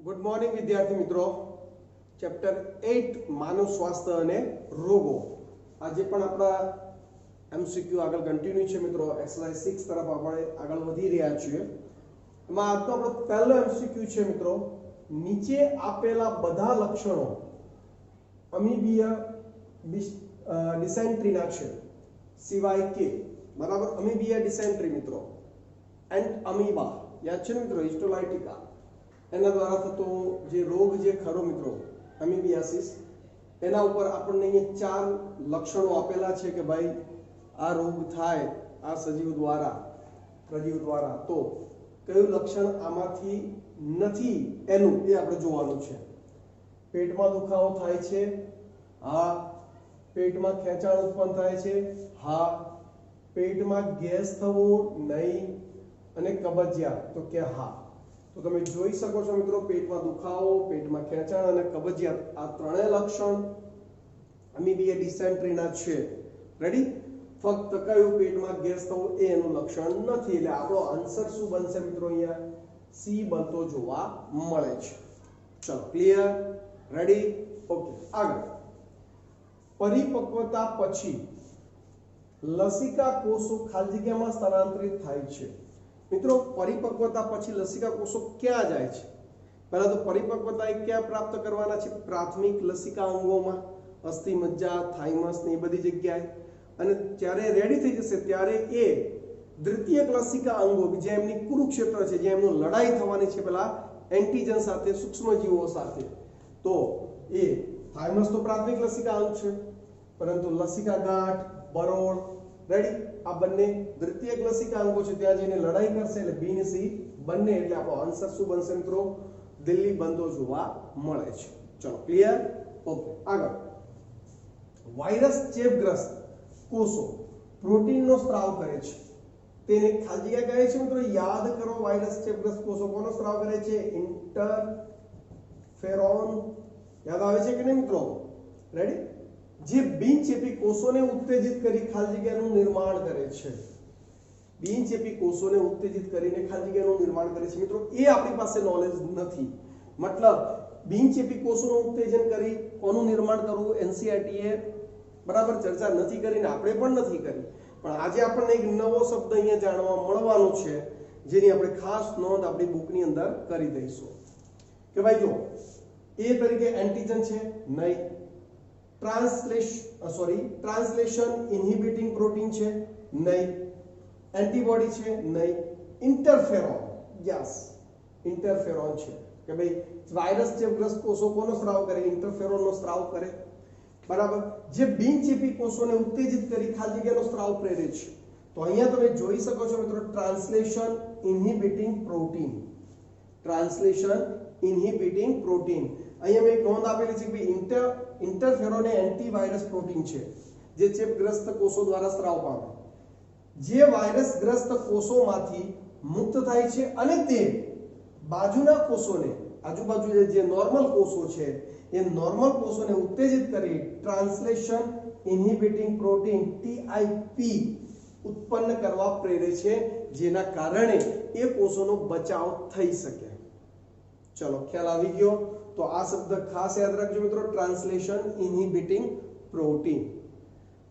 Good morning વિદ્યાર્થી મિત્રો. Chapter 8 માનવ સ્વાસ્થ્ય અને રોગો. આજે પણ આપણા એમસીક્યુ આગળ કન્ટિન્યુ છે મિત્રો. એક્સરસાઇઝ 6 તરફ આપણે આગળ વધી રહ્યા છીએ. એમાં આજનો આપણો પહેલો એમસીક્યુ છે મિત્રો, નીચે આપેલા બધા લક્ષણો અમીબીયા ડિસેન્ટ્રીના છે સિવાય કે, બરાબર, અમીબિયા ડિસેન્ટ્રી મિત્રો એન્ડ અમીબા યાદ છે ને મિત્રો, હિસ્ટોલાઇટિકા, એના દ્વારા થતો જે રોગ જે ખરો મિત્રો અમીબિયાસિસ, એના ઉપર આપણને અહીંયા ચાર લક્ષણો આપેલા છે કે ભાઈ આ રોગ થાય આ સજીવ દ્વારા, પ્રજીવ દ્વારા, તો કયું લક્ષણ આમાંથી નથી એનું એ આપણે જોવાનું છે. પેટમાં દુખાવો થાય છે, હા. પેટમાં ખેંચાણ ઉત્પન્ન થાય છે, હા. પેટમાં ગેસ થવો નહીં, અને કબજિયાત, તો કે હા. તો તમે જોઈ શકો છો મિત્રો, પેટમાં દુખાવો, પેટમાં ખેંચાણ અને કબજિયાત, આ ત્રણેય લક્ષણ અમીબિયા ડિસેન્ટ્રીના છે. રેડી? ફક્ત કયું પેટમાં ગેસ થવું એ એનું લક્ષણ નથી. એટલે આપણો આન્સર શું બનશે મિત્રો? અહીંયા સી બનતો જોવા મળે છે. ચલો, ક્લિયર? રેડી? ઓકે. આગળ, પરિપક્વતા પછી લસિકા કોષો ખાલી જગ્યામાં સ્થળાંતરિત થાય છે. મિત્રો, પરિપક્વતા પછી લસિકા કોષો ક્યાં જાય છે? પહેલા તો પરિપક્વતા એ ક્યાં પ્રાપ્ત કરવાના છે? પ્રાથમિક લસિકા અંગોમાં, અસ્થિ મજ્જા, થાઇમસ ને એ બધી જગ્યાએ. અને જ્યારે રેડી થઈ જશે ત્યારે એ દ્વિતીયક લસિકા અંગો, જે એમની કુરુક્ષેત્ર છે, જે એમનું લડાઈ થવાની છે પેલા એન્ટીજન સાથે, સૂક્ષ્મજીવો સાથે, તો એ થાઇમસ તો પ્રાથમિક લસિકા અંગ છે, પરંતુ લસિકા ગાંઠ, બરોળ, રેડી, આ બંને દ્વિતીયક લસિકા અંગો છે, ત્યાં જઈને લડાઈ કરશે. એટલે બી ને સી બંને, એટલે આપણો આન્સર શું બનશે મિત્રો? દિલ્હી બંધો જોવા મળે છે. ચલો, ક્લિયર? ઓકે. આગળ, વાયરસ ચેપગ્રસ્ત કોષો પ્રોટીનનો સ્ત્રાવ કરે છે, તેને ખાલી જગ્યા કહે છે મિત્રો. યાદ કરો, વાયરસ ચેપગ્રસ્ત કોષો કોનો સ્ત્રાવ કરે છે? ઇન્ટરફેરોન. યાદ આવે છે કે નહીં મિત્રો? રેડી? જે બિનચેપી કોષોને ઉત્તેજિત કરી ખાલી જગ્યાનું નિર્માણ કરે છે. બિનચેપી કોષોને ઉત્તેજિત કરીને ખાલી જગ્યાનું નિર્માણ કરે છે મિત્રો. એ આપણી પાસે નોલેજ નથી. મતલબ બિનચેપી કોષોનું ઉત્તેજન કરી કોનું નિર્માણ કરવું, એનસીઆરટી એ બરાબર ચર્ચા નથી કરીને આપણે પણ નથી કરી. પણ આજે આપણને એક નવો શબ્દ અહીંયા જાણવા મળવાનો છે, જેની આપણે ખાસ નોંધ આપણી બુકની અંદર કરી દઈશું કે ભાઈ જો એ તરીકે એન્ટીજન છે નહીં, ટ્રાન્સલેશન ઇન્હિબિટિંગ પ્રોટીન છે નહીં, એન્ટીબોડી છે નહીં, ઇન્ટરફેરોન, યસ, ઇન્ટરફેરોન છે કે ભાઈ વાયરસ ચેપગ્રસ્ત કોષો કોનો સ્ત્રાવ કરે? ઇન્ટરફેરોનનો સ્ત્રાવ કરે, બરાબર, જે બિનચેપી કોષોને ઉત્તેજિત કરી ખાલી જગ્યાનો સ્ત્રાવ પ્રેરે છે. તો અહીંયા તમે જોઈ શકો છો મિત્રો, ટ્રાન્સલેશન ઇન્હિબિટિંગ પ્રોટીન, ટ્રાન્સલેશન ઇન્હિબિટિંગ પ્રોટીન. અહીંયા મેં એક નોંધ આપેલી છે કે ઇન્ટરફેરોન એ એન્ટીવાયરસ પ્રોટીન છે, જે ચેપગ્રસ્ત કોષો દ્વારા સ્ત્રાવ પામે, જે વાયરસગ્રસ્ત કોષોમાંથી મુક્ત થાય છે, અને તે બાજુના કોષોને, આજુબાજુ જે નોર્મલ કોષો છે એ નોર્મલ કોષોને ઉત્તેજિત કરી ટ્રાન્સલેશન ઇન્હિબિટિંગ પ્રોટીન ટીઆઈપી ઉત્પન્ન કરવા પ્રેરે છે, જેના કારણે એ કોષોનો બચાવ થઈ શકે. ચલો, ખ્યાલ આવી ગયો? તો આ શબ્દ ખાસ યાદ રાખજો મિત્રો, ટ્રાન્સલેશન ઇન્હિબિટિંગ પ્રોટીન.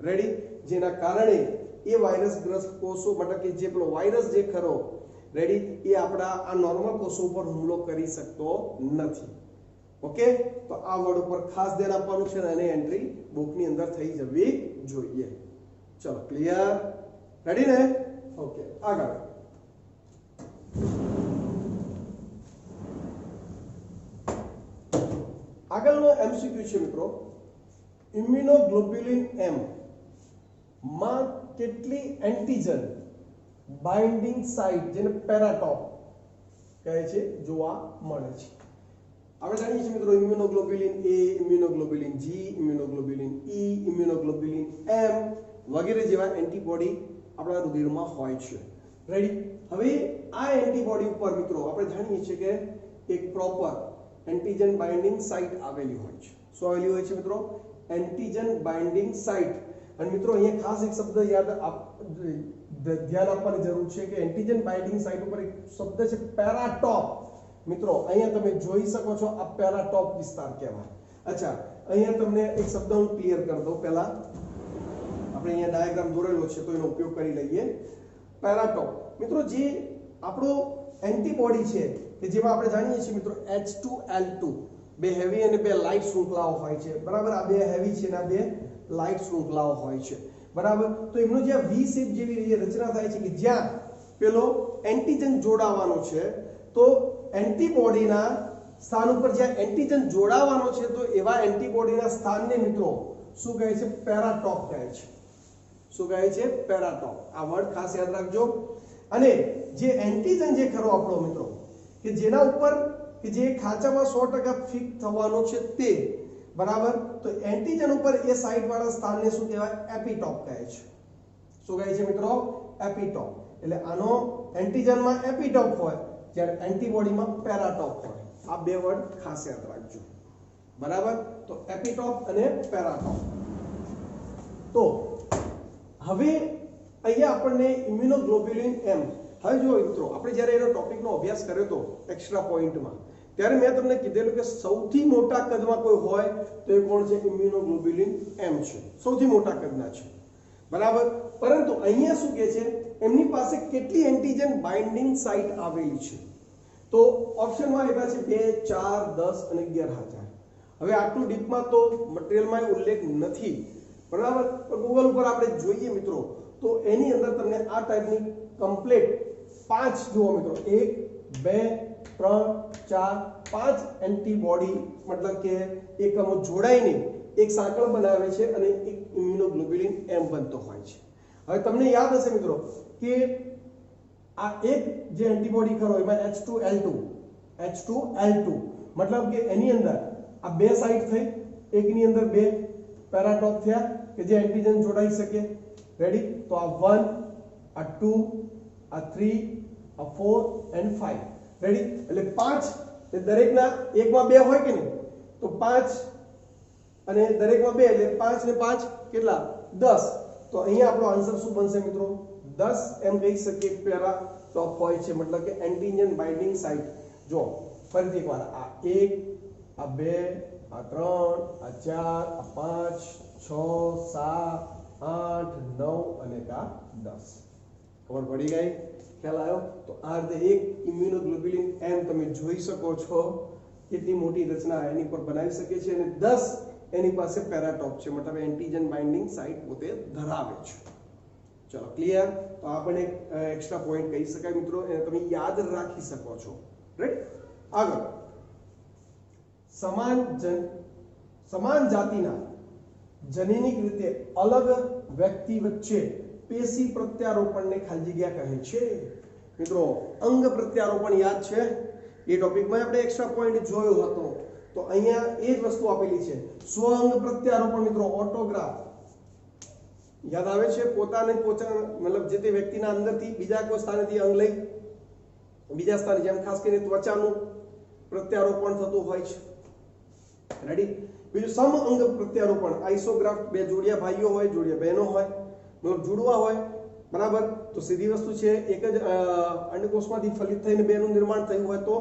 રેડી? જેના કારણે એ વાયરસગ્રસ્ત કોષો, મતલબ કે જે પેલો વાયરસ જે ખરો, રેડી, એ આપણા આ નોર્મલ કોષો ઉપર હુમલો કરી શકતો નથી. ઓકે? તો આ વર્ડ ઉપર ખાસ ધ્યાન આપવાનું છે, અને એન્ટ્રી બુકની અંદર થઈ જવી જોઈએ. ચલો, ક્લિયર? રેડી ને? ઓકે. આગળ, આગળનો એમસીક્યુ છે મિત્રો, ઇમ્યુનોગ્લોબ્યુલિન એમ માં કેટલી એન્ટીજન બાઇન્ડિંગ સાઇટ, જેને પેરાટોપ કહે છે, જોવા મળે છે? આપણે જાણીએ છીએ મિત્રો, ઇમ્યુનોગ્લોબ્યુલિન એ, ઇમ્યુનોગ્લોબ્યુલિન જી, ઇમ્યુનોગ્લોબ્યુલિન ઈ, ઇમ્યુનોગ્લોબ્યુલિન એમ વગેરે જેવા એન્ટીબોડી આપણા રુધિરમાં હોય છે. રેડી? હવે આ એન્ટીબોડી ઉપર મિત્રો આપણે જાણીએ છીએ કે એક પ્રોપર એન્ટીજન બાઇન્ડિંગ સાઇટ આવેલી હોય છે. શું આવેલી હોય છે મિત્રો? Antigen binding site. અને મિત્રો અહીંયા ખાસ એક શબ્દ ધ્યાન આપવાની જરૂર છે કે એન્ટીજન બાઇન્ડિંગ સાઇટ ઉપર એક શબ્દ છે પેરાટોપ. મિત્રો અહીંયા તમે જોઈ શકો છો આ પેરાટોપ વિસ્તાર કહેવાય. અચ્છા, અહીંયા તમને એક શબ્દ હું ક્લિયર કરી દઉં. પહેલા આપણે અહીંયા ડાયાગ્રામ દોરેલો છે તો એનો ઉપયોગ કરી લઈએ. પેરાટોપ મિત્રો જે આપણો એન્ટીબોડી છે કે જેમાં આપણે જાણીએ છીએ મિત્રો H2L2 બે હેવી અને બે લાઇટ શૃંખલાઓ હોય છે, બરાબર. આ બે હેવી છે અને આ બે લાઇટ શૃંખલાઓ હોય છે, બરાબર. તો એમનો જે વી શેપ જેવી રચના થાય છે કે જ્યાં પેલો એન્ટીજન જોડાવાનો છે, તો એન્ટીબોડીના સ્થાન ઉપર જ્યાં એન્ટીજન જોડાવાનો છે તો એવા એન્ટીબોડીના સ્થાનને મિત્રો શું કહે છે? પેરાટોપ કહે છે. શું કહે છે? પેરાટોપ. આ વર્ડ ખાસ યાદ રાખજો. અને જે એન્ટીજન જે ખરો આપણો મિત્રો કે જેના ઉપર કે જે ખાંચામાં 100% ફિટ થવાનો છે તે, બરાબર. તો એન્ટીજન ઉપર એ સાઇટ વાળા સ્થાનને શું કહેવાય? એપિટોપ કહે છે. શું કહે છે મિત્રો? એપિટોપ. એટલે આનો એન્ટીજનમાં એપિટોપ હોય જ્યારે એન્ટીબોડીમાં પેરાટોપ હોય. આ બે વર્ડ ખાસ યાદ રાખજો, બરાબર. તો એપિટોપ અને પેરાટોપ. તો હવે અહીંયા આપણને ઇમ્યુનોગ્લોબ્યુલિન એમ, હવે જો મિત્રો આપણે જ્યારે એનો ટોપિકનો અભ્યાસ કર્યો તો એક્સ્ટ્રા પોઈન્ટમાં, ત્યારે મેં તમને કીધેલું કે સૌથી મોટા કદમાં કોઈ હોય તો એ કોણ છે? ઇમ્યુનોગ્લોબ્યુલિન એમ છે. સૌથી મોટા કદના છે, બરાબર. પરંતુ અહીંયા શું કહે છે? એમની પાસે કેટલી એન્ટીજન બાઇન્ડિંગ સાઇટ આવેલી છે? તો ઓપ્શનમાં આપ્યા છે 2, 4, 10 અને 11000. હવે આટલું ડીપમાં તો મટીરિયલમાં ઉલ્લેખ નથી, બરાબર. તો ગૂગલ ઉપર આપણે જોઈએ મિત્રો તો એની અંદર તમને આ ટાઈપની કમ્પ્લીટ 5 જુઓ મિત્રો, 1, 2, 3, 4, 5 એન્ટીબોડી મતલબ કે એકમો જોડાઈને એક સાંકળ બનાવે છે અને એક ઇમ્યુનોગ્લોબ્યુલિન એમ બનતો હોય છે. હવે તમને યાદ હશે મિત્રો કે આ એક જે એન્ટીબોડી ખરો એમાં H2L2 મતલબ કે એની અંદર આ બે સાઇટ થઈ, એકની અંદર બે પેરાટોપ થયા કે જે એન્ટીજન જોડાઈ શકે. રેડી? તો આ 1, આ 2, આ 3, આ 4 and 5. રેડી? એટલે 5 એ દરેકના એકમાં બે હોય કે નહીં? તો 5 અને દરેકમાં બે એટલે 5 ને 5 કેટલા? 10. તો અહીંયા આપણો આન્સર શું બનશે મિત્રો? 10 એમ કહી શકીએ પેરાટોપ હોય છે, મતલબ કે એન્ટીજન બાઇન્ડિંગ સાઇટ. જો ફરીથી એકવાર, આ 1, આ 2, આ 3, આ 4, આ 5, 6, 7, 8, 9 અને આ 10. ખબર પડી ગઈ? ખ્યાલ આવ્યો? તો આ રીતે એક ઇમ્યુનોગ્લોબ્યુલિન એમ તમે જોઈ શકો છો કેટલી મોટી રચના એની પર બનાવી શકે છે અને 10 એની પાસે પેરાટોપ છે, મતલબ એન્ટીજન બાઇન્ડિંગ સાઇટ પોતે ધરાવે છે. ચલો ક્લિયર? તો આપણે એક્સ્ટ્રા પોઈન્ટ કહી શકાય મિત્રો, એને તમે યાદ રાખી શકો છો. રાઈટ? આગળ સમાન જાતિના જનીનિક રીતે અલગ વ્યક્તિ વચ્ચે પેશી પ્રત્યારોપણને ખાલી જગ્યા કહે છે. મિત્રો અંગ પ્રત્યારોપણ યાદ છે? એ ટોપિકમાં આપણે એક્સ્ટ્રા પોઈન્ટ જોયો હતો. તો અહીંયા એ જ વસ્તુ આપેલી છે. સ્વ અંગ પ્રત્યારોપણ મિત્રો ઓટોગ્રાફ યાદ આવે છે? પોતાને મતલબ જે તે વ્યક્તિના અંદરથી બીજા કોઈ સ્થાનેથી અંગ લઈ બીજા સ્થાને, જેમ ખાસ કરીને ત્વચાનું પ્રત્યારોપણ થતું હોય છે. રેડી? બીજું સમ અંગ પ્રત્યારોપણ, આઇસોગ્રાફ્ટ, બે જોડિયા ભાઈઓ હોય, જોડિયા બહેનો હોય, મતલબ જુડવા હોય, બરાબર. તો સીધી વસ્તુ છે, એક જ અંડકોષમાંથી ફલિત થઈને બેનું નિર્માણ થયું હોય તો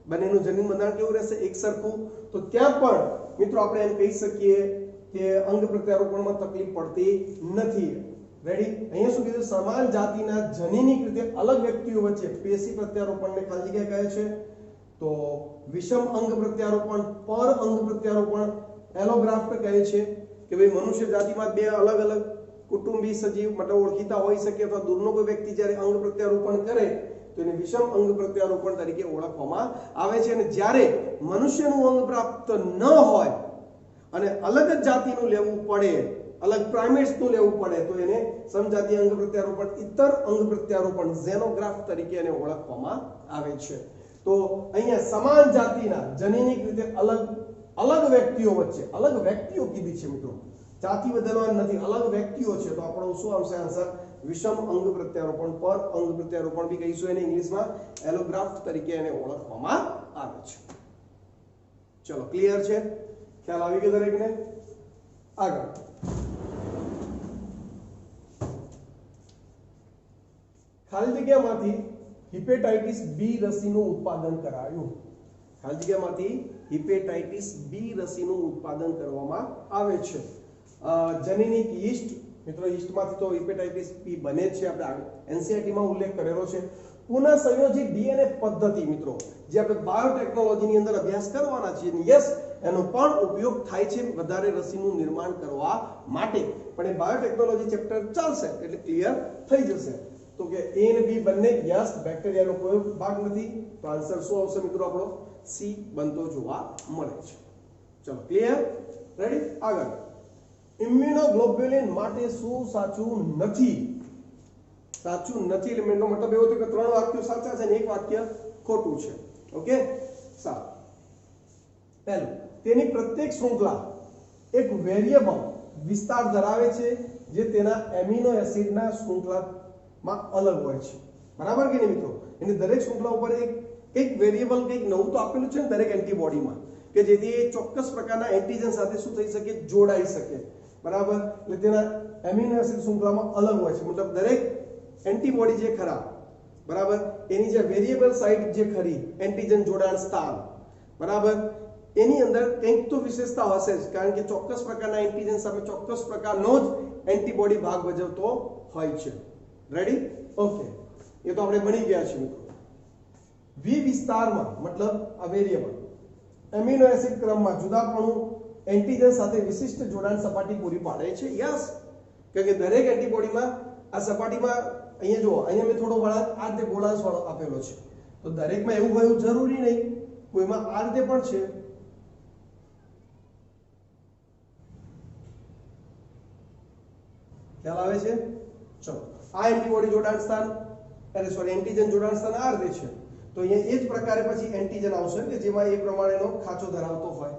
બંનેનું જનીન બંધારણ કેવું રહેશે? એક સરખું. તો ત્યાં પણ મિત્રો આપણે એમ કહી શકીએ કે અંગ પ્રત્યારોપણમાં તકલીફ પડતી નથી. રેડી? અહીંયા શું કીધું? સમાન જાતિના જનીનિક રીતે અલગ વ્યક્તિઓ વચ્ચે પેશી પ્રત્યારોપણને ખાલી જગ્યા કહે છે. તો વિષમ અંગ પ્રત્યારોપણ, પર અંગ પ્રત્યારોપણ એલોગ્રાફ્ટ કહે છે કે ભાઈ મનુષ્ય જાતિમાં બે અલગ અલગ કુટુંબી સજીવ મતલબ ઓળખીતા હોઈ શકે અથવા દૂરનો કોઈ વ્યક્તિ જ્યારે અંગ પ્રત્યારોપણ કરે તો એને વિષમ અંગ પ્રત્યારોપણ તરીકે ઓળખવામાં આવે છે. અને જ્યારે મનુષ્યનું અંગ પ્રાપ્ત ન હોય અને અલગ જ જાતિનું લેવું પડે, અલગ પ્રાઇમેટ્સનું લેવું પડે તો એને સમજાતીય અંગ પ્રત્યારોપણ, ઇતર અંગ પ્રત્યારોપણ ઝેનોગ્રાફ્ટ તરીકે એને ઓળખવામાં આવે છે. તો અહીંયા સમાન જાતિના જનીનિક રીતે અલગ વ્યક્તિઓ વચ્ચે, અલગ વ્યક્તિઓ કીધી છે મિત્રો, જાતિ બદલવાની નથી, અલગ વ્યક્તિઓ છે. તો આપણો શું આવશે આન્સર? વિષમ અંગ પ્રત્યારોપણ, પર અંગ પ્રત્યારોપણ બી કહીશું એને ઇંગ્લિશમાં એલોગ્રાફ્ટ તરીકે એને ઓળખવામાં આવે છે. ચલો ક્લિયર છે? ખ્યાલ આવી ગયો દરેકને? આગળ ખાલી જગ્યામાંથી હિપેટાઇટિસ બી રસીનું ઉત્પાદન કરાયું. ખાલી જગ્યામાંથી હિપેટાઇટિસ બી રસીનું ઉત્પાદન કરવામાં આવે છે. જનીનિક યીસ્ટ, મિત્રો યીસ્ટમાંથી તો હિપેટાઇટિસ બી બને છે, આપણે એનસીઆરટીમાં ઉલ્લેખ કરેલો છે. પુનઃ સંયોજિત ડીએનએ પદ્ધતિ, મિત્રો જે આપણે બાયોટેકનોલોજીની અંદર અભ્યાસ કરવાના છીએ, યસ એનો પણ ઉપયોગ થાય છે વધારે રસીનું નિર્માણ કરવા માટે, પણ એ બાયોટેકનોલોજી ચેપ્ટર ચાલશે એટલે ક્લિયર થઈ જશે. તો કે એ અને બી બંને યસ, બેક્ટેરિયાનો કોઈ ભાગ નથી, તો આન્સર શું આવશે મિત્રો? આપણો સી બનતો જોવા મળે છે. ચલો ક્લિયર, રેડી? આગળ, ઇમ્યુનોગ્લોબ્યુલિન માટે શું સાચું નથી? સાચું નથી એટલે એનો મતલબ એવો થયો કે 3 વાક્યો સાચા છે અને 1 વાક્ય ખોટું છે. ઓકે, સારું. પહેલું, તેની પ્રત્યેક શૃંખલા એક વેરિયેબલ વિસ્તાર ધરાવે છે જે તેના એમિનો એસિડના શૃંખલામાં અલગ હોય છે. બરાબર કે નહીં મિત્રો? એની દરેક શૃંખલા ઉપર એક વેરિયેબલ કંઈક નવું તો આપેલું છે ને દરેક એન્ટીબોડીમાં, કે જેથી એ ચોક્કસ પ્રકારના એન્ટીજન સાથે શું થઈ શકે? જોડાઈ શકે. બરાબર, એટલે તેના એમિનો એસિડ શૃંખલામાં અલગ હોય છે. મતલબ દરેક એન્ટીબોડી જે ખરા, બરાબર, એની જે વેરિયેબલ સાઇટ જે ખરી એન્ટીજન જોડાણ સ્થાન, બરાબર, એની અંદર કંઈક તો વિશેષતા હશે જ, કારણ કે ચોક્કસ પ્રકારના એન્ટીજન સામે ચોક્કસ પ્રકારનો જ એન્ટીબોડી ભાગ ભજવતો હોય છે. રેડી? ઓકે, એ તો આપણે ભણી ગયા છીએ મિત્રો. વી વિસ્તારમાં મતલબ આ વેરિયેબલ એમિનો એસિડ ક્રમમાં જુદાપણું એન્ટીજન સાથે વિશિષ્ટ જોડાણ સપાટી પૂરી પાડે છે. યસ, કારણ કે દરેક એન્ટીબોડીમાં આ સપાટીમાં અહીંયા જુઓ, અહીંયા મેં થોડો વળાંક આ રીતે ગોળાંશ વાળો આપેલો છે, તો દરેકમાં એવું હોય જરૂરી નહીં, કોઈમાં આ રીતે પણ છે. ખ્યાલ આવે છે? ચલો, આ એન્ટીબોડી જોડાણ સ્થાન, એન્ટીજન જોડાણ સ્થાન આ રીતે છે, તો અહીંયા એ જ પ્રકારે પછી એન્ટીજન આવશે કે જેમાં એ પ્રમાણેનો ખાંચો ધરાવતો હોય.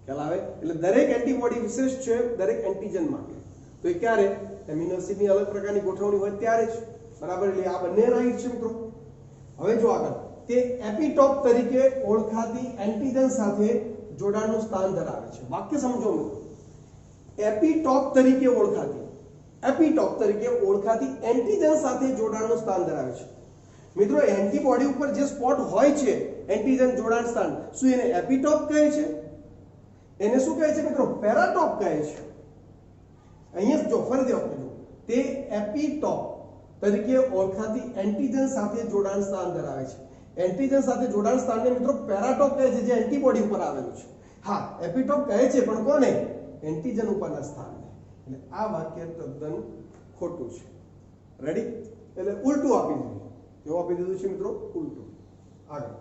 ખ્યાલ આવે? એટલે દરેક એન્ટીબોડી વિશેષ છે દરેક એન્ટીજન માટે. તો એ ક્યારે? એમિનો એસિડની અલગ પ્રકારની ગોઠવણી હોય ત્યારે જ. બરાબર, એટલે આ બંને રાઈટ છે મિત્રો. હવે જો આગળ, તે એપિટોપ તરીકે ઓળખાતી એન્ટીજન સાથે જોડાણનું સ્થાન ધરાવે છે. વાક્ય સમજો મિત્રો. એપિટોપ તરીકે ઓળખાતી એન્ટીજન સાથે જોડાણનું સ્થાન ધરાવે છે. મિત્રો, એન્ટીબોડી ઉપર જે સ્પોટ હોય છે એન્ટીજન જોડાણ સ્થાન, શું એને એપિટોપ કહે છે? એને શું કહે છે મિત્રો? પેરાટોપ કહે છે. અહીંયા જો ફરીથી આપણે જો, તે એપિટોપ તરીકે ઓળખાતી એન્ટીજન સાથે જોડાણ સ્થાન ધરાવે છે. એન્ટીજન સાથે જોડાણ સ્થાનને મિત્રો પેરાટોપ કહે છે, જે એન્ટીબોડી ઉપર આવેલું છે. હા, એપિટોપ કહે છે પણ કોને? એન્ટીજન ઉપરના સ્થાનને. એટલે આ વાક્ય તદ્દન ખોટું છે. રેડી? એટલે ઉલટું આપી દીધું. કેવું આપી દીધું છે મિત્રો? ઉલટું. આગળ,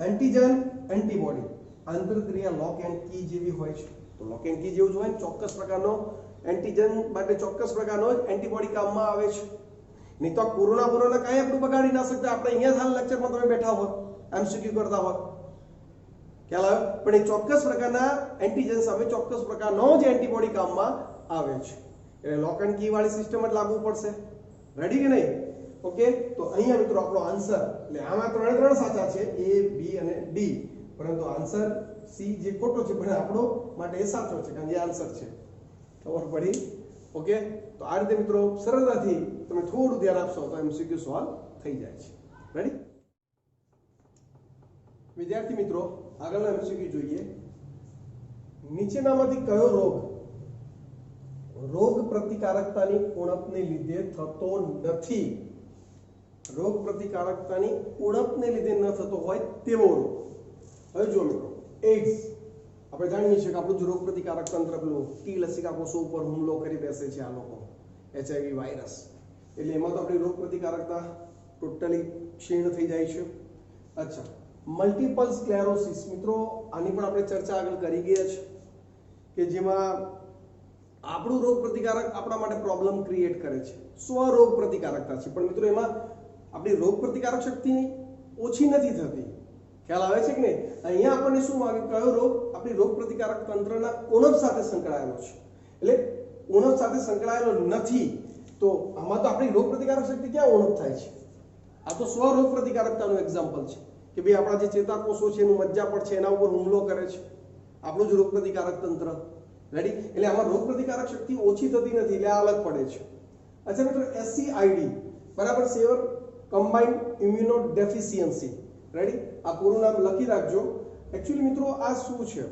એન્ટીજન એન્ટીબોડી આંતરક્રિયા લોક એન્ડ કી જેવી હોય છે. તો લોક એન્ડ કી જેવું જ હોય ને, ચોક્કસ પ્રકારનો એન્ટીજન માટે ચોક્કસ પ્રકારનો જ એન્ટીબોડી કામમાં આવે છે. નહીં તો કોરોના કાંઈ આપણું બગાડી ના શકતા. આપણે અહીંયા હાલ લેક્ચરમાં તમે બેઠા હોત, એમસીક્યુ કરતા હોત, ખ્યાલ આવે? પણ એ ચોક્કસ પ્રકારના એન્ટીજન સામે ચોક્કસ પ્રકારનો જ એન્ટીબોડી કામમાં આવે છે. એટલે લોક એન્ડ કી વાળી સિસ્ટમ જ લાગુ પડશે. રેડી કે નહીં? ઓકે, તો અહીંયા મિત્રો આપણો આન્સર, એટલે આમાં 3 સાચા છે, એ, બી અને ડી, પરંતુ આન્સર સી જે ખોટો છે, પણ આપણો માટે એ સાચો છે, કારણ કે આન્સર છે. ખબર પડી? ઓકે, તો આ રીતે મિત્રો સરળતાથી તમે થોડું ધ્યાન આપશો તો એમસીક્યુ સોલ્વ થઈ જાય છે. રેડી? વિદ્યાર્થી મિત્રો, આગળનો એમસીક્યુ જોઈએ. નીચેનામાંથી કયો રોગ પ્રતિકારકતાની ઉણપને લીધે થતો નથી? રોગ પ્રતિકારકતાની ઉણપને લીધે ન થતો હોય તેવો રોગ. હવે જુઓ મિત્રો, એઇડ્સ આપણે જાણીએ છીએ કે આપણું જે રોગ પ્રતિકારક તંત્ર પેલું ટી લસિકા કોષો ઉપર હુમલો કરી બેસે છે આ લોકો, HIV વાયરસ, એટલે એમાં તો આપણી રોગ પ્રતિકારકતા ટોટલી ક્ષીણ થઈ જાય છે. અચ્છા, મલ્ટિપલ સ્ક્લેરોસિસ, મિત્રો આની પણ આપણે ચર્ચા આગળ કરી ગયા છે, કે જેમાં આપણું રોગ પ્રતિકારક આપણા માટે પ્રોબ્લેમ ક્રિએટ કરે છે. સ્વરોગ પ્રતિકારકતા છે, પણ મિત્રો એમાં આપણી રોગ પ્રતિકારક શક્તિ ઓછી નથી થતી. ખ્યાલ આવે છે કે નહીં? અહીંયા આપણને શું માંગે? કયો રોગ આપણી રોગ પ્રતિકારક તંત્રના ઉણપ સાથે સંકળાયેલો છે. એટલે ઉણપ સાથે સંકળાયેલો નથી, તો આમાં તો આપણી રોગ પ્રતિકારક શક્તિ ક્યાં ઉણપ થાય છે? આ તો સ્વરોગ પ્રતિકારકતાનું એક્ઝામ્પલ છે કે ભાઈ આપણા જે ચેતાકોષો છે એનું મજ્જાપડ છે એના ઉપર હુમલો કરે છે આપણું જ રોગ પ્રતિકારક તંત્ર. રેડી? એટલે આમાં રોગ પ્રતિકારક શક્તિ ઓછી થતી નથી, એટલે આ અલગ પડે છે. અચ્છા મિત્રો, SCID બરાબર, સેવર કમ્બાઇન્ડ ઇમ્યુનો ડેફિશિયન્સી, રેડી, આ પૂરું નામ લખી રાખજો. એકચ્યુઅલી મિત્રો આ શું છે,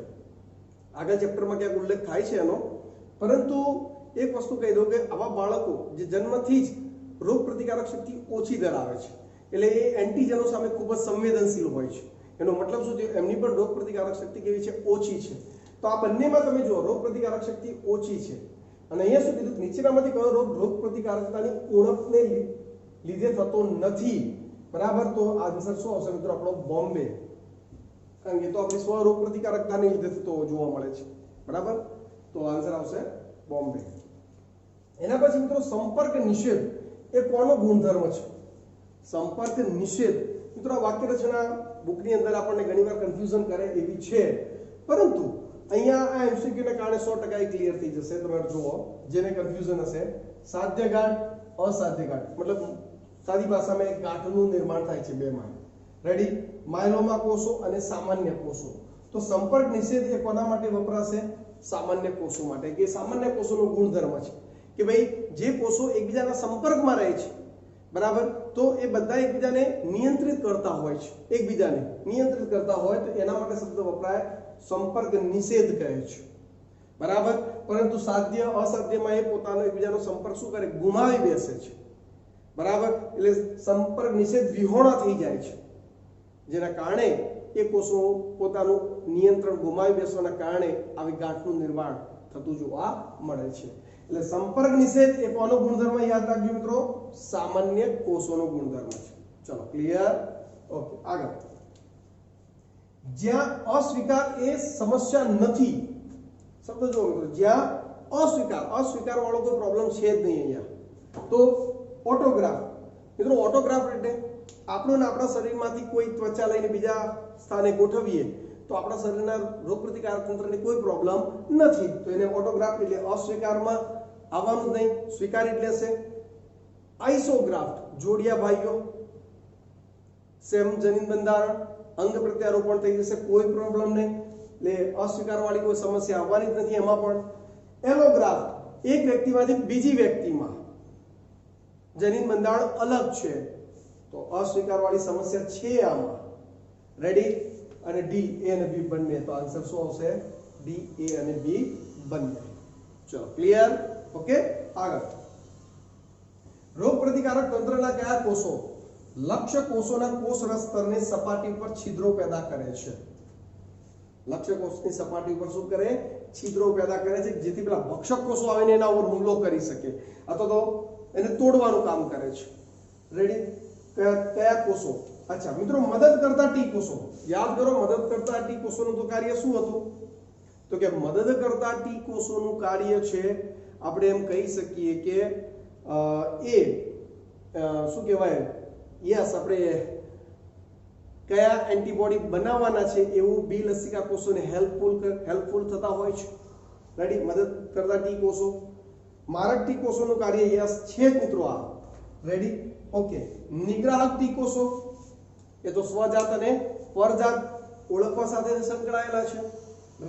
આગળ ચેપ્ટરમાં ક્યાંક ઉલ્લેખ થાય છે એનો, પરંતુ એક વસ્તુ કહી દઉં કે આવા બાળકો જે જન્મથી જ રોગ પ્રતિકારક શક્તિ ઓછી ધરાવે છે, એટલે એ એન્ટીજનો સામે ખૂબ જ સંવેદનશીલ હોય છે. એનો મતલબ શું છે, એમની પણ રોગ પ્રતિકારક શક્તિ કેવી છે, ઓછી છે. તો આ બંનેમાં તમે જુઓ, રોગ પ્રતિકારક શક્તિ ઓછી છે અને અહીંયા શું કીધું, નીચેનામાંથી કયો રોગ રોગ પ્રતિકારકતાની ઉણપને લીધે થતો નથી, બરાબર. તો આન્સર શું આવશે મિત્રો આપણો, બોમ્બે, કારણ કે તો આપણી સ્વ રોગ પ્રતિકારકતાને લીધે થતો જોવા મળે છે, બરાબર. તો આન્સર આવશે બોમ્બે. એના પછી મિત્રો સંપર્ક નિષેધ એ કોનો ગુણધર્મ છે? સંપર્ક નિષેધ મિત્રો આ વાક્ય રચના બુકની અંદર આપણને ઘણીવાર કન્ફ્યુઝન કરે એવી છે, પરંતુ અહીંયા આ એમસીક્યુ ને કારણે 100% ક્લિયર થઈ જશે. તમે જુઓ, જેને કન્ફ્યુઝન હશે, સાધ્ય ગાંઠ, અસાધ્ય ગાંઠ, મતલબ સાદી ભાષામાં એક ગાંઠનું નિર્માણ થાય છે બેમાં, રેડી, માયલોમા કોષો અને સામાન્ય કોષો. તો સંપર્ક નિષેધ એ કોના માટે વપરાશે? સામાન્ય કોષો માટે, કે સામાન્ય કોષોનો ગુણધર્મ છે કે ભાઈ જે કોષો એકબીજાના સંપર્કમાં રહે છે, બરાબર, તો એ બધા એકબીજાને નિયંત્રિત કરતા હોય છે, એકબીજાને નિયંત્રિત કરતા હોય તો એના માટે શબ્દ વપરાય સંપર્ક નિષેધ કહે છે, બરાબર. પરંતુ સાધ્ય અસાધ્યમાં એ પોતાનો એકબીજાનો સંપર્ક શું કરે, ગુમાવી બેસે છે, બરાબર. એટલે સંપર્ક નિષેધ વિહોણા થઈ જાય છે, જેના કારણે એ કોષો પોતાનું નિયંત્રણ ગુમાવી બેસવાના કારણે આવી ગાંઠનું નિર્માણ થતું જોવા મળે છે. એટલે સંપર્ક નિષેધ એ કોનો ગુણધર્મ, યાદ રાખજો મિત્રો, સામાન્ય કોષોનો ગુણધર્મ છે. ચલો ક્લિયર, ઓકે. આગળ, જ્યાં અસ્વીકાર એ સમસ્યા નથી, શબ્દ જો મિત્રો, જ્યાં અસ્વીકાર વાળો કોઈ પ્રોબ્લેમ છે જ નહીં અહીંયા. તો ઓટોગ્રાફ મિત્રો, ઓટોગ્રાફ એટલે આપણું ને આપણા શરીરમાંથી કોઈ ત્વચા લઈને બીજા સ્થાને ગોઠવીએ તો આપણા શરીરના રોગ પ્રતિકારક તંત્રને કોઈ પ્રોબ્લેમ નથી, તો એને ઓટોગ્રાફ એટલે અસ્વીકારમાં આવવાનું જ નહીં, સ્વીકારી જ લેશે. આઇસોગ્રાફ્ટ, જોડિયા ભાઈઓ, સેમ જનીન બંધારણ, અંગ પ્રત્યારોપણ થઈ જશે, કોઈ પ્રોબ્લેમ નહીં, એટલે અસ્વીકાર વાળી કોઈ સમસ્યા આવવાની જ નથી એમાં પણ. એલોગ્રાફ્ટ, એક વ્યક્તિમાંથી બીજી વ્યક્તિમાં જનીન બંધારણ અલગ છે, તો અસ્વીકાર વાળી સમસ્યા છે આમાં, રેડી. અને ડી, એ અને બી બંને, તો આન્સર શું આવશે, ડી, એ અને બી બંને. ચલો ક્લિયર, ઓકે. આગળ, રોગ પ્રતિકારક તંત્રના કયા કોષો લક્ષ્ય કોષોના કોષરસ સ્તરની સપાટી પર છિદ્રો પેદા કરે છે? લક્ષ્ય કોષની સપાટી પર શું કરે, છિદ્રો પેદા કરે છે, જેથી પેલા ભક્ષક કોષો આવીને એના ઉપર હુમલો કરી શકે અથવા તો એને તોડવાનું કામ કરે છે, રેડી. કયા કોષો? અચ્છા મિત્રો, મદદ કરતા ટી કોષો, યાદ કરો, મદદ કરતા ટી કોષોનું તો કાર્ય શું હતું? તો કે મદદ કરતા ટી કોષોનું કાર્ય છે, આપણે એમ કહી શકીએ કે એ શું કહેવાય, યસ, આપણે કયા એન્ટીબોડી બનાવવાના છે એવું બી લસિકા કોષોને હેલ્પફુલ થતા હોય છે, રેડી. મદદ કરતા ટી કોષો. મારક ટી કોષોનું કાર્ય યસ છે મિત્રો આ, રેડી, ઓકે. નિગ્રાહક ટી કોષો એ તો સ્વજાત અને પરજાત ઓળખવા સાથે સંકળાયેલા છે,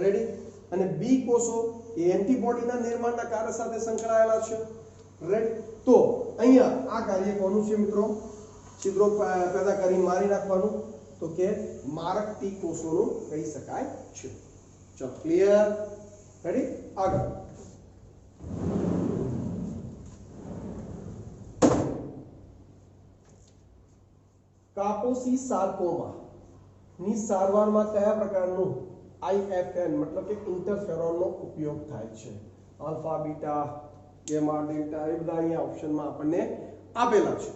રેડી. અને બી કોષો એ એન્ટીબોડીના નિર્માણના કાર્ય સાથે સંકળાયેલા છે, રેડી. તો અહીંયા આ કાર્ય કોનું છે મિત્રો, છિદ્રો પેદા કરી મારી નાખવાનું, તો કે મારક ટી કોષોનું કહી શકાય છે. ચલો ક્લિયર, રેડી. આગળ, કાપોસી સાર્કોમા ની સારવારમાં કયા પ્રકારનું IFN મતલબ કે ઇન્ટરફેરોનનો ઉપયોગ થાય છે? આલ્ફા, બીટા, ગામા, ડેલ્ટા, એ બધા અહીંયા ઓપ્શનમાં આપણને આપેલા છે.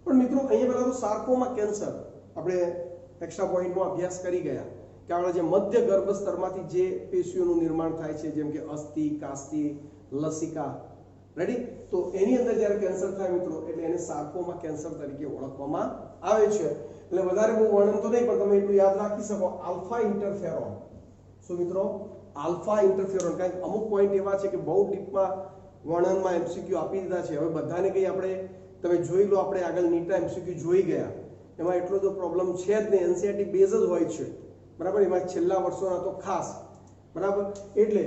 પણ મિત્રો અહીંયા પહેલા તો સાર્કોમા કેન્સર આપણે એક્સ્ટ્રા પોઈન્ટમાં અભ્યાસ કરી ગયા કે આપણા જે મધ્ય ગર્ભ સ્તરમાંથી જે પેશીઓનું નિર્માણ થાય છે, જેમ કે અસ્થિ, કાસ્તિ, લસિકા, રેડી. તો એની અંદર જ્યારે કેન્સર થાય મિત્રો, એટલે એને સાર્કોમા કેન્સર તરીકે ઓળખવામાં આવે છે. એટલે વધારે બહુ વર્ણન તો નહીં, પણ તમે એટલું યાદ રાખી શકો, આલ્ફા ઇન્ટરફેરોન. શું મિત્રો? આલ્ફા ઇન્ટરફેરોન. કારણ કે અમુક પોઈન્ટ એવા છે કે બહુ ડીપમાં વર્ણનમાં એમસીક્યુ આપી દીધા છે. હવે બધાને કંઈ આપણે, તમે જોઈ લો, આપણે આગળ નીટા એમસીક્યુ જોઈ ગયા, એમાં એટલો તો પ્રોબ્લેમ છે જ નહીં, એનસીઆરટી બેઝ જ હોય છે, બરાબર. એમાં છેલ્લા વર્ષોના તો ખાસ, બરાબર. એટલે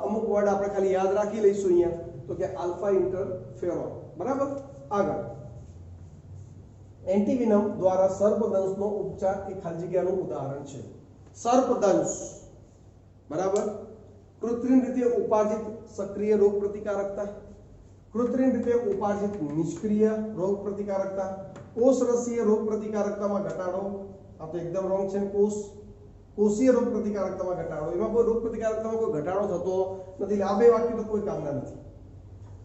અમુક વર્ડ આપણે ખાલી યાદ રાખી લઈશું અહીંયા, તો કે આલ્ફા ઇન્ટરફેરોન, બરાબર. આગળ, એન્ટીવિનમ દ્વારા સર્પદંશનો ઉપચાર એ ખાલી જગ્યાનું ઉદાહરણ છે. સર્પદંશ બરાબર. કૃત્રિમ રીતે ઉપાર્જિત સક્રિય રોગ પ્રતિકારકતા, કૃત્રિમ રીતે ઉપાર્જિત નિષ્ક્રિય રોગ પ્રતિકારકતા, કોષરસીય રોગ પ્રતિકારકતામાં ઘટાડો. આ તો એકદમ રોંગ છે. કોષીય રોગ પ્રતિકારકતામાં ઘટાડો, એમાં કોઈ રોગ પ્રતિકારકતામાં કોઈ ઘટાડો થતો નથી. આ બે વાક્ય તો કોઈ કામના નથી.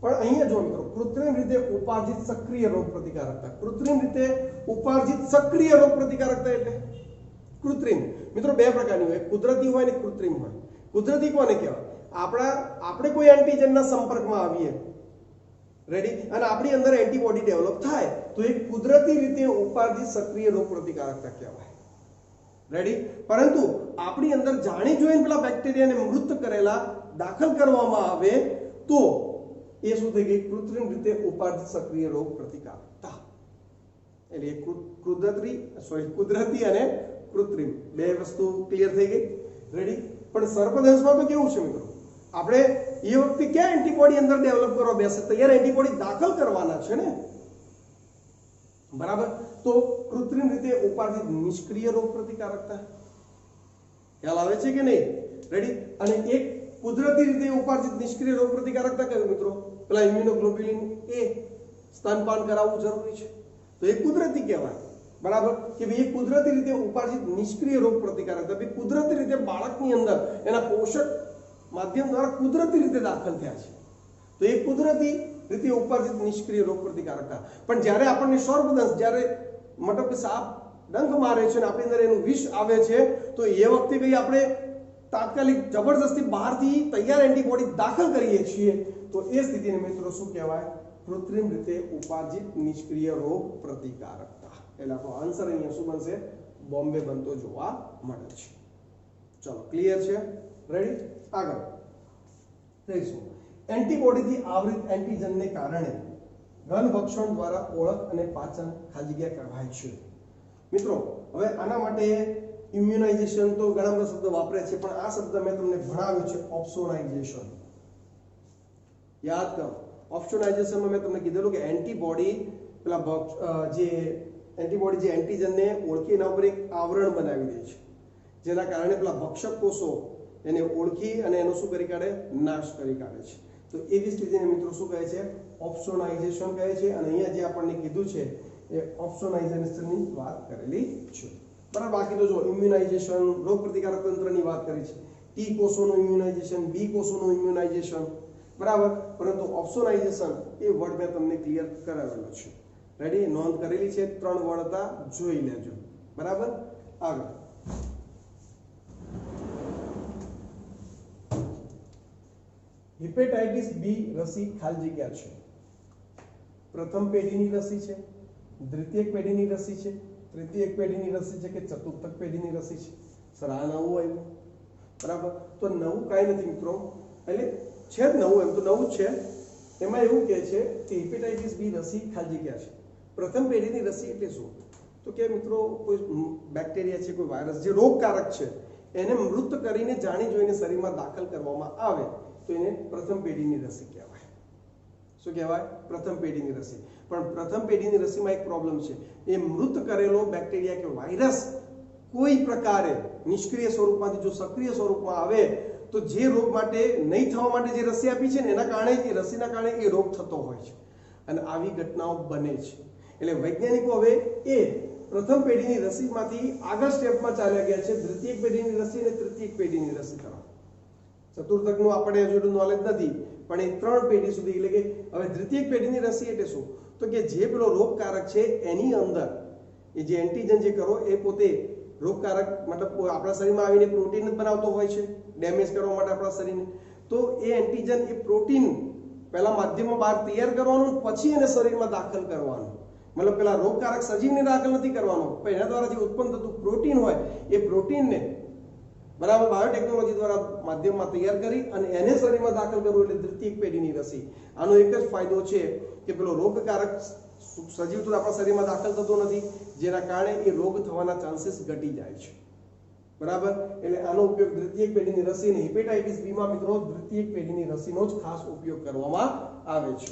પણ અહીંયા જો મિત્રો કૃત્રિમ રીતે ઉપાર્જિત સક્રિય રોગ પ્રતિકારકતા, કૃત્રિમ રીતે ઉપાર્જિત સક્રિય રોગ પ્રતિકારકતા એટલે કૃત્રિમ મિત્રો બે પ્રકારની હોય, કુદરતી હોય અને કૃત્રિમ હોય. કુદરતી કોને કહેવાય? આપણે કોઈ એન્ટીજનના સંપર્કમાં આવીએ, રેડી, અને આપણી અંદર એન્ટીબોડી ડેવલપ થાય તો એ કુદરતી રીતે ઉપાર્જિત સક્રિય રોગ પ્રતિકારકતા કહેવાય. રેડી. પરંતુ આપણી અંદર જાણી જોઈને પેલા બેક્ટેરિયાને મૃત કરેલા દાખલ કરવામાં આવે તો એ શું થઈ ગઈ? કૃત્રિમ રીતે ઉપાર્જિત સક્રિય રોગ પ્રતિકારકતા. એટલે કુદરતી અને કૃત્રિમ બે વસ્તુ ક્લિયર થઈ ગઈ. રેડી. પણ સર્પદંશમાં તો કેવું છે મિત્રો, આપણે એ વખતે ક્યાં એન્ટીબોડી અંદર ડેવલપ કરવા બેસે? તૈયાર એન્ટીબોડી દાખલ કરવાના છે ને, બરાબર. તો કૃત્રિમ રીતે ઉપાર્જિત નિષ્ક્રિય રોગ પ્રતિકારકતા ખ્યાલ આવે છે કે નહીં? રેડી. અને એક કુદરતી રીતે ઉપાર્જિત નિષ્ક્રિય રોગ પ્રતિકારકતા કયું મિત્રો? પેલા ઇમ્યુનોગ્લોબ્યુલિન એ સ્તનપાન કરાવવું જરૂરી છે તો એ કુદરતી કહેવાય. બરાબર કે ભાઈ એ કુદરતી રીતે ઉપાર્જિત નિષ્ક્રિય રોગ પ્રતિકારકતા, ભાઈ કુદરતી રીતે બાળકની અંદર એના પોષક માધ્યમ દ્વારા કુદરતી રીતે દાખલ થયા છે તો એ કુદરતી રીતે ઉપાર્જિત નિષ્ક્રિય રોગ પ્રતિકારકતા. પણ જ્યારે આપણને સર્પદંશ, જ્યારે મતલબ કે સાપ ડંખ મારે છે અને આપણી અંદર એનું વિષ આવે છે તો એ વખતે ભાઈ આપણે તાત્કાલિક જબરદસ્તી બહારથી તૈયાર એન્ટીબોડી દાખલ કરીએ છીએ તો એ સ્થિતિને મિત્રો શું કહેવાય? કૃત્રિમ રીતે ઉપાર્જિત નિષ્ક્રિય રોગ પ્રતિકારકતા. એટલે આપણો આન્સર અહીંયા શું બનશે? બોમ્બે બનતો જોવા મળે છે. ચલો ક્લિયર છે? રેડી. આગળ જઈશું. એન્ટીબોડીથી આવૃત એન્ટીજનને કારણે ઘનભક્ષણ દ્વારા ઓળખ અને પાચન ખાલી જગ્યા કહેવાય છે. મિત્રો હવે આના માટે ઇમ્યુનાઇઝેશન તો ઘણા બધા શબ્દો વાપરે છે પણ આ શબ્દ મેં તમને ભણાવ્યો છે ઓપ્સોનાઇઝેશન. યાદ કરો, ઓપ્સોનાઇઝેશનમાં મેં તમને કીધેલું કે એન્ટીબોડી પેલા જે એન્ટીબોડી જે એન્ટીજનને ઓળખી એના ઉપર એક આવરણ બનાવી દે છે જેના કારણે પેલા ભક્ષક કોષો એને ઓળખી અને એનો શું કરી કાઢે? નાશ કરી કાઢે છે. તો એવી સ્થિતિને મિત્રો શું કહે છે? ઓપ્સોનાઇઝેશન કહે છે. અને અહીંયા જે આપણને કીધું છે એ ઓપ્સોનાઇઝેશનની વાત કરેલી છે. બરાબર. બાકી તો જો ઇમ્યુનાઇઝેશન, રોગ પ્રતિકારક તંત્રની વાત કરી છે, ટી કોષોનું ઇમ્યુનાઇઝેશન, બી કોષોનું ઇમ્યુનાઇઝેશન, બરાબર. પરંતુ ઓપ્સોનાઇઝેશન એ વર્ડ મેં તમને ક્લિયર કરાવેલો છે. રેડી. નોંધ કરેલી છે. 3 વર્ડ હતા, જોઈ લેજો. બરાબર. આગળ હિપેટાઇટિસ બી રસી ખાલી જગ્યા છે. પ્રથમ પેઢીની રસી છે, દ્વિતીયક પેઢીની રસી છે, તૃતીયક પેઢીની રસી છે કે ચતુર્થક પેઢીની રસી છે? સર આ નવું આવ્યું. બરાબર. તો નવું કાંઈ નથી મિત્રો, એટલે છે જ નવું, એમ તો નવું જ છે. એમાં એવું કહે છે કે હિપેટાઇટિસ બી રસી ખાલી જગ્યા છે. પ્રથમ પેઢીની રસી એટલે શું? તો કે મિત્રો કોઈ બેક્ટેરિયા છે, કોઈ વાયરસ જે રોગકારક છે એને મૃત કરીને જાણી જોઈને શરીરમાં દાખલ કરવામાં આવે તો એને પ્રથમ પેઢીની રસી કહેવાય. શું કહેવાય? પ્રથમ પેઢીની રસી. પણ પ્રથમ પેઢીની રસીમાં એક પ્રોબ્લેમ છે, એ મૃત કરેલો બેક્ટેરિયા કે વાયરસ કોઈ પ્રકારે નિષ્ક્રિય સ્વરૂપમાંથી જો સક્રિય સ્વરૂપમાં આવે તો જે રોગ માટે નહીં થવા માટે જે રસી આપી છે ને એના કારણે એ રસીના કારણે એ રોગ થતો હોય છે અને આવી ઘટનાઓ બને છે. એટલે વૈજ્ઞાનિકો હવે એ પ્રથમ પેઢીની રસીમાંથી આગળ સ્ટેપમાં ચાલ્યા ગયા છે દ્વિતીયક પેઢીની રસી અને તૃતીયક પેઢીની રસી તરફ. ચતુર્થકનું આપણે હજુ નોલેજ નથી પણ એ 3 પેઢી સુધી, એટલે કે હવે દ્વિતીયક પેઢીની રસી એટલે શું? તો કે જે પેલો રોગકારક છે એની અંદર એ જે એન્ટીજન જે કરો એ પોતે રોગકારક મતલબ આપણા શરીરમાં આવીને પ્રોટીન જ બનાવતો હોય છે ડેમેજ કરવા માટે આપણા શરીરને. તો એ એન્ટીજન એ પ્રોટીન પહેલા માધ્યમમાં બહાર તૈયાર કરવાનું પછી એને શરીરમાં દાખલ કરવાનું. મતલબ પેલા રોગકારક સજીવને દાખલ નથી કરવાનો પણ એના દ્વારા જે ઉત્પન્ન થતું પ્રોટીન હોય એ પ્રોટીનને બરાબર બાયોટેકનોલોજી દ્વારા માધ્યમમાં તૈયાર કરી અને એને શરીરમાં દાખલ કરવું એટલે દ્વિતીયક પેઢીની રસી. આનો એક જ ફાયદો છે કે પેલો રોગકારક સજીવ તો આપણા શરીરમાં દાખલ થતો નથી જેના કારણે એ રોગ થવાના ચાન્સીસ ઘટી જાય છે. બરાબર. એટલે આનો ઉપયોગ દ્વિતીયક પેઢીની રસી અને હિપેટાઇટિસ બી માં મિત્રો દ્વિતીયક પેઢીની રસીનો જ ખાસ ઉપયોગ કરવામાં આવે છે.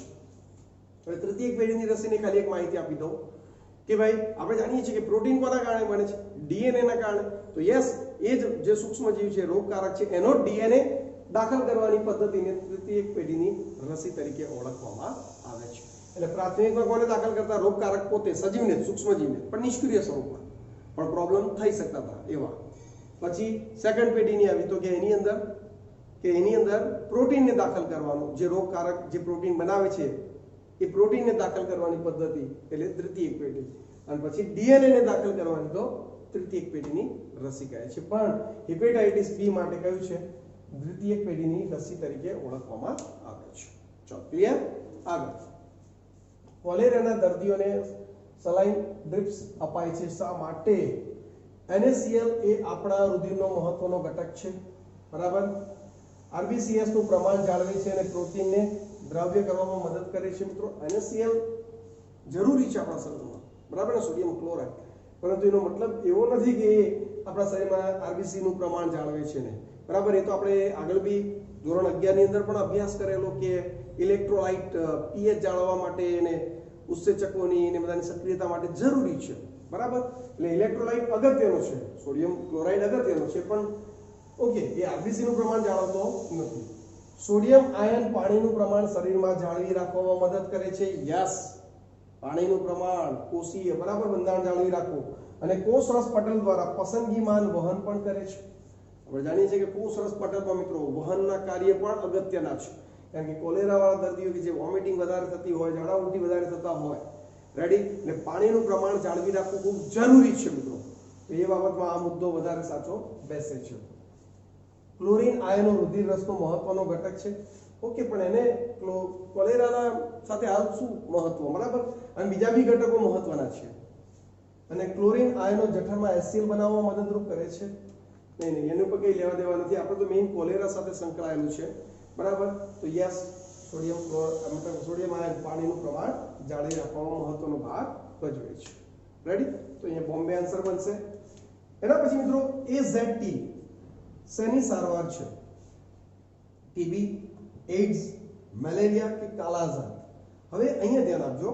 હવે તૃતીયક પેઢીની રસીની ખાલી એક માહિતી આપી દઉં કે ભાઈ આપણે જાણીએ છીએ કે પ્રોટીન કોના કારણે બને છે? ડીએનએ ના કારણે. તો યસ, એ જ જે સૂક્ષ્મજીવ છે રોગકારક છે એનો ડીએનએ દાખલ કરવાની પદ્ધતિને તૃતીયક પેઢીની રસી તરીકે ઓળખવામાં આવે છે. એટલે પ્રાથમિકમાં કોને દાખલ કરતા? રોગકારક પોતે, સજીવને, સૂક્ષ્મજીવને, પણ નિષ્ક્રિય સ્વરૂપમાં, પણ પ્રોબ્લેમ થઈ શકતા હતા એવા. પછી સેકન્ડ પેઢીની આવી તો કે એની અંદર પ્રોટીનને દાખલ કરવાનું, જે રોગકારક જે પ્રોટીન બનાવે છે એ પ્રોટીનને દાખલ કરવાની પદ્ધતિ એટલે તૃતીયક પેઢી. અને પછી ડીએનએ ને દાખલ કરવાની તો તૃતીયક પેઢીની રસી કહે છે. પણ હેપેટાઇટિસ બી માટે કયું છે? દ્વિતીયક પેઢીની રસી તરીકે ઓળખવામાં આવે છે. ચાલો ક્લિયર? આગળ, કોલેરાના દર્દીઓને સલાઇન ડ્રિપ્સ અપાય છે. શા માટે? NaCl એ આપણા રુધિરનો મહત્વનો ઘટક છે, બરાબર. RBCS નું પ્રમાણ જાળવે છે અને પ્રોટીનને દ્રવ્ય કરવામાં મદદ કરે છે. મિત્રો, NaCl જરૂરી છે આપણા શરીરમાં, બરાબર ને, સોડિયમ ક્લોરાઇડ. પરંતુ એનો મતલબ એવો નથી કે આપણા શરીરમાં RBC નું પ્રમાણ જાળવે છે ને, બરાબર. એ તો આપણે આગળ બી ધોરણ 11 ની અંદર પણ અભ્યાસ કરેલો કે ઇલેક્ટ્રોલાઇટ pH જાળવવા માટે અને ઉત્સેચકોની અને બધાની સક્રિયતા માટે જરૂરી છે, બરાબર. એટલે ઇલેક્ટ્રોલાઇટ અગત્યનો છે, સોડિયમ ક્લોરાઇડ અગત્યનો છે, પણ ઓકે, એ RBC નું પ્રમાણ જાળવતો નથી. સોડિયમ આયન પાણીનું પ્રમાણ શરીરમાં જાળવી રાખવામાં મદદ કરે છે. યસ, પાણીનું પ્રમાણ કોષીય, બરાબર, બંધારણ જાળવી રાખવું. અને કોષરસ પટલ દ્વારા પસંદગીમાન વહન પણ કરે છે. આપણે જાણીએ છીએ કે કોષરસ પટલમાં મિત્રો વહનના કાર્ય પણ અગત્યના છે. કારણ કે કોલેરા વાળા દર્દીઓ કે જે વોમિટિંગ વધારે થતી હોય, ઝાડા ઉલટી વધારે થતા હોય, રેડી, ને પાણીનું પ્રમાણ જાળવી રાખવું ખૂબ જરૂરી છે મિત્રો. તો એ બાબતમાં આ મુદ્દો વધારે સાચો બેસે છે. ક્લોરીન આયનો રુધિર રસનો મહત્વનો ઘટક છે. ઓકે, પણ એને કોલેરાના સાથે હાલ શું મહત્વ, બરાબર. અને બીજા બી ઘટકો મહત્વના છે. અને ક્લોરીન આયનો જઠરમાં HCl બનાવવામાં મદદરૂપ કરે છે. નહીં, એનું પર કઈ લેવા દેવા નથી. આપણે તો મેઇન કોલેરા સાથે સંકળાયેલું છે, બરાબર. તો યસ, સોડિયમ આયન પાણીનું પ્રમાણ જાળવી રાખવામાં મહત્વનો ભાગ ભજવે છે. રેડી? તો અહીંયા બોમ્બે આન્સર બનશે. એના પછી મિત્રો AZT શેની સારવાર છે? ટીબી, એઇડ્સ, મેલેરિયા કે કાલાજાર? હવે અહીંયા ધ્યાન આપજો.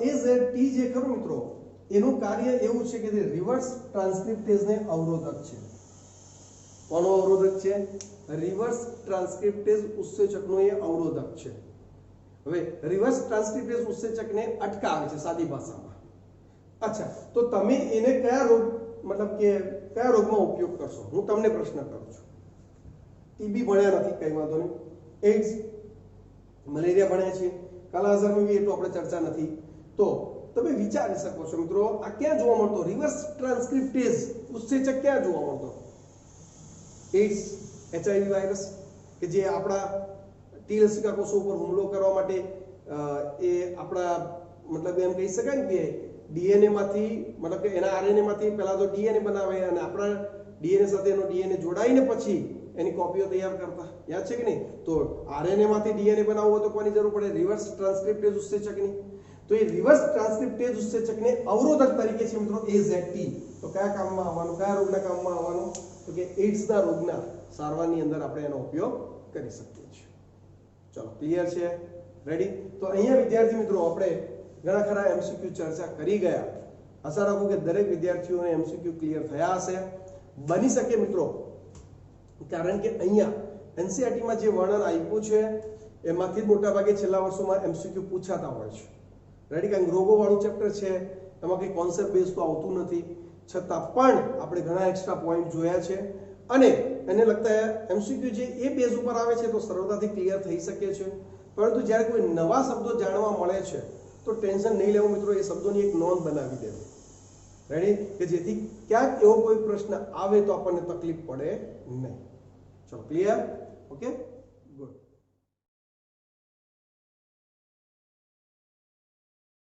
AZT જે ખરું મિત્રો, એનું કાર્ય એવું છે કે તે રિવર્સ ટ્રાન્સક્રિપ્ટેઝને અવરોધક છે. કોનો અવરોધક છે? રિવર્સ ટ્રાન્સક્રિપ્ટેઝ ઉત્સેચકનો એ અવરોધક છે. હવે રિવર્સ ટ્રાન્સક્રિપ્ટેઝ ઉત્સેચકને અટકાવે છે સાદી ભાષામાં. અચ્છા, તો તમે એને કયા રોગ, મતલબ કે કયા રોગમાં ઉપયોગ કરશો? હું તમને પ્રશ્ન કરું છું. ટીબી ભણ્યા નથી, કઈ વાંધો નહીં. એઇડ્સ, મલેરિયા ભણ્યા છે, કાલાજારની બી એટલું આપણે ચર્ચા નથી. તો તમે વિચારી શકો છો મિત્રો, આ ક્યાં જોવા મળતો? રિવર્સ ટ્રાન્સક્રિપ્ટેઝ ઉત્સેચક ક્યાં જોવા મળતો? એઇડ્સ, HIV વાયરસ, કે જે આપણા ટી લસિકા કોષો ઉપર હુમલો કરવા માટે એ આપણા, મતલબ એમ કહી શકાય ને કે ડીએનએ માંથી, મતલબ કે એના આરએનએ માંથી પહેલા તો ડીએનએ બનાવે અને આપણા ડીએનએ સાથે એનો ડીએનએ જોડાઈને પછી એની કોપીઓ તૈયાર કરતા. યાદ છે કે નહીં? તો આરએનએ માંથી ડીએનએ બનાવવું હોય તો કોની જરૂર પડે? રિવર્સ ટ્રાન્સક્રિપ્ટેઝ ઉત્સેચકની. તો એ રિવર્સ ટ્રાન્સક્રિપ્ટેઝ ઉત્સેચકને અવરોધક તરીકે છે મિત્રો AZT. તો કયા કામમાં આવવાનું? કયા રોગના કામમાં આવવાનું? તો કે એઇડ્સના રોગના સારવારની અંદર આપણે એનો ઉપયોગ કરી શકીએ છીએ. ચલો, ક્લિયર છે? રેડી? તો અહીંયા વિદ્યાર્થી મિત્રો આપણે ઘણા ખરા MCQ ચર્ચા કરી ગયા. આશા રાખું કે દરેક વિદ્યાર્થીઓને MCQ ક્લિયર થયા હશે. બની શકે મિત્રો, કારણ કે અહીંયા NCERT માં જે વર્ણન આપ્યું છે એમાંથી મોટા ભાગે છેલ્લા વર્ષોમાં MCQ પૂછાતા હોય છે. રેડી? કારણ કે રોગો વાળું ચેપ્ટર છે, એમાં કંઈ કોન્સેપ્ટ બેઝ તો આવતું નથી. છતાં પણ આપણે ઘણા એક્સ્ટ્રા પોઈન્ટ જોયા છે અને એને લગતા MCQ જે એ બેઝ ઉપર આવે છે તો સરળતાથી ક્લિયર થઈ શકે છે. પરંતુ જ્યારે કોઈ નવા શબ્દો જાણવા મળે છે તો ટેન્શન નહીં લેવું મિત્રો, એ શબ્દોની એક નોંધ બનાવી દેવી. રેડી? કે જેથી ક્યાંક એવો કોઈ પ્રશ્ન આવે તો આપણને તકલીફ પડે નહીં. ચલો, ક્લિયર? Okay, good.